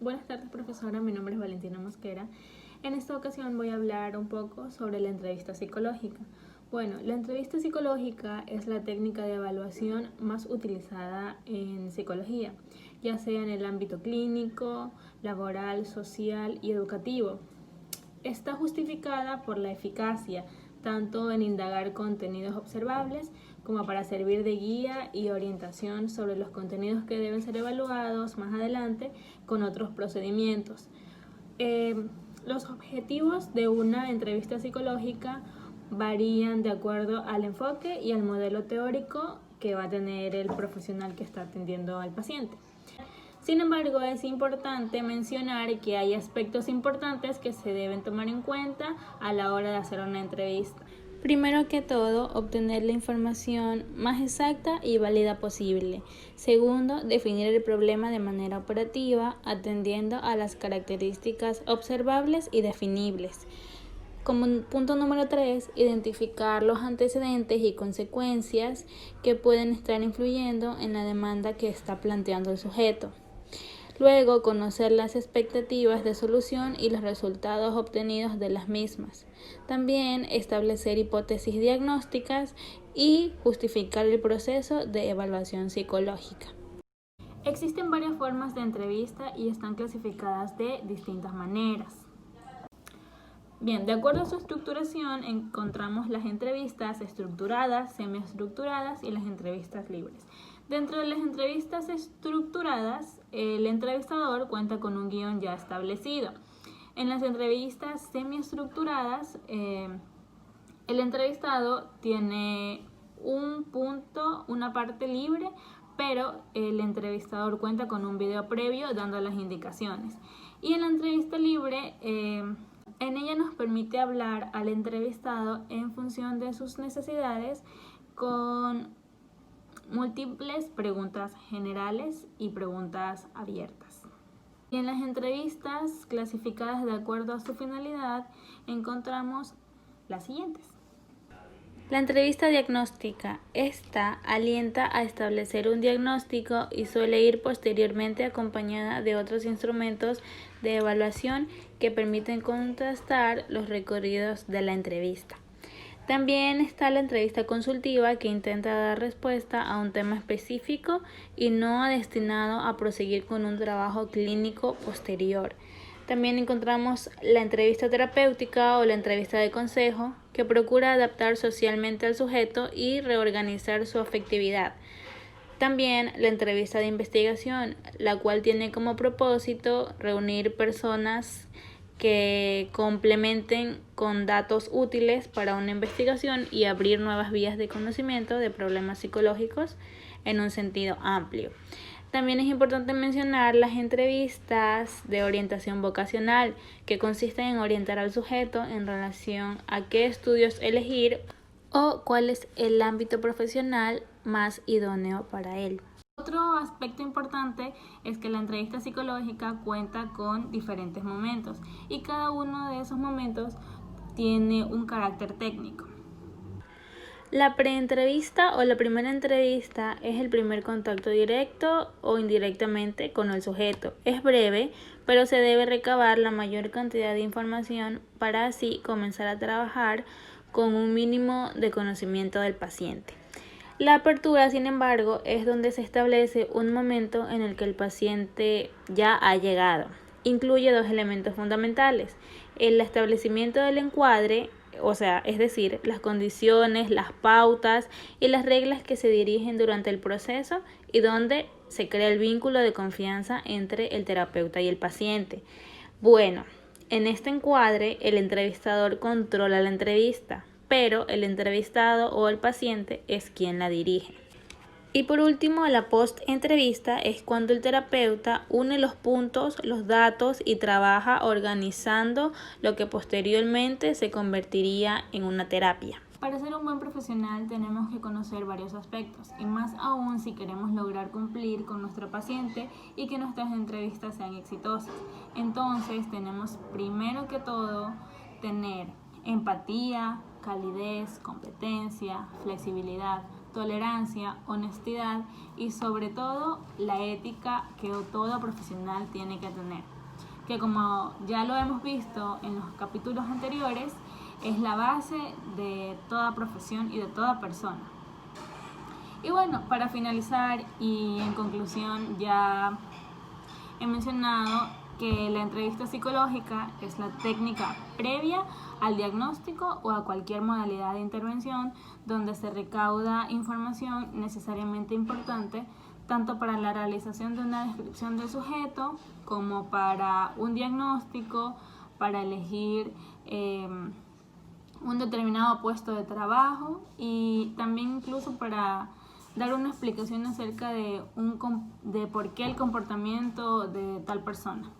Buenas tardes, profesora. Mi nombre es Valentina Mosquera. En esta ocasión voy a hablar un poco sobre la entrevista psicológica. Bueno, la entrevista psicológica es la técnica de evaluación más utilizada en psicología, ya sea en el ámbito clínico, laboral, social y educativo. Está justificada por la eficacia, tanto en indagar contenidos observables como para servir de guía y orientación sobre los contenidos que deben ser evaluados más adelante con otros procedimientos. Los objetivos de una entrevista psicológica varían de acuerdo al enfoque y al modelo teórico que va a tener el profesional que está atendiendo al paciente. Sin embargo, es importante mencionar que hay aspectos importantes que se deben tomar en cuenta a la hora de hacer una entrevista. Primero que todo, obtener la información más exacta y válida posible. Segundo, definir el problema de manera operativa, atendiendo a las características observables y definibles. Como punto número 3, identificar los antecedentes y consecuencias que pueden estar influyendo en la demanda que está planteando el sujeto. Luego, conocer las expectativas de solución y los resultados obtenidos de las mismas. También establecer hipótesis diagnósticas y justificar el proceso de evaluación psicológica. Existen varias formas de entrevista y están clasificadas de distintas maneras. Bien, de acuerdo a su estructuración encontramos las entrevistas estructuradas, semiestructuradas y las entrevistas libres. Dentro de las entrevistas estructuradas, el entrevistador cuenta con un guión ya establecido. En las entrevistas semiestructuradas, el entrevistado tiene un punto, una parte libre, pero el entrevistador cuenta con un video previo dando las indicaciones. Y en la entrevista libre, en ella nos permite hablar al entrevistado en función de sus necesidades con múltiples preguntas generales y preguntas abiertas. Y en las entrevistas clasificadas de acuerdo a su finalidad encontramos las siguientes. La entrevista diagnóstica. Esta alienta a establecer un diagnóstico y suele ir posteriormente acompañada de otros instrumentos de evaluación que permiten contrastar los recorridos de la entrevista. También está la entrevista consultiva, que intenta dar respuesta a un tema específico y no destinado a proseguir con un trabajo clínico posterior. También encontramos la entrevista terapéutica o la entrevista de consejo, que procura adaptar socialmente al sujeto y reorganizar su afectividad. También la entrevista de investigación, la cual tiene como propósito reunir personas que complementen con datos útiles para una investigación y abrir nuevas vías de conocimiento de problemas psicológicos en un sentido amplio. También es importante mencionar las entrevistas de orientación vocacional, que consisten en orientar al sujeto en relación a qué estudios elegir o cuál es el ámbito profesional más idóneo para él. Otro aspecto importante es que la entrevista psicológica cuenta con diferentes momentos y cada uno de esos momentos tiene un carácter técnico. La preentrevista o la primera entrevista es el primer contacto directo o indirectamente con el sujeto. Es breve, pero se debe recabar la mayor cantidad de información para así comenzar a trabajar con un mínimo de conocimiento del paciente. La apertura, sin embargo, es donde se establece un momento en el que el paciente ya ha llegado. Incluye dos elementos fundamentales: el establecimiento del encuadre, es decir, las condiciones, las pautas y las reglas que se dirigen durante el proceso y donde se crea el vínculo de confianza entre el terapeuta y el paciente. Bueno, en este encuadre el entrevistador controla la entrevista, pero el entrevistado o el paciente es quien la dirige. Y por último, la post-entrevista es cuando el terapeuta une los puntos, los datos y trabaja organizando lo que posteriormente se convertiría en una terapia. Para ser un buen profesional tenemos que conocer varios aspectos, y más aún si queremos lograr cumplir con nuestro paciente y que nuestras entrevistas sean exitosas. Entonces tenemos primero que todo tener empatía, calidez, competencia, flexibilidad, tolerancia, honestidad y sobre todo la ética que todo profesional tiene que tener. que como ya lo hemos visto en los capítulos anteriores, es la base de toda profesión y de toda persona. Y bueno, para finalizar y en conclusión, ya he mencionado que la entrevista psicológica es la técnica previa al diagnóstico o a cualquier modalidad de intervención donde se recauda información necesariamente importante tanto para la realización de una descripción del sujeto como para un diagnóstico, para elegir un determinado puesto de trabajo y también incluso para dar una explicación acerca de por qué el comportamiento de tal persona.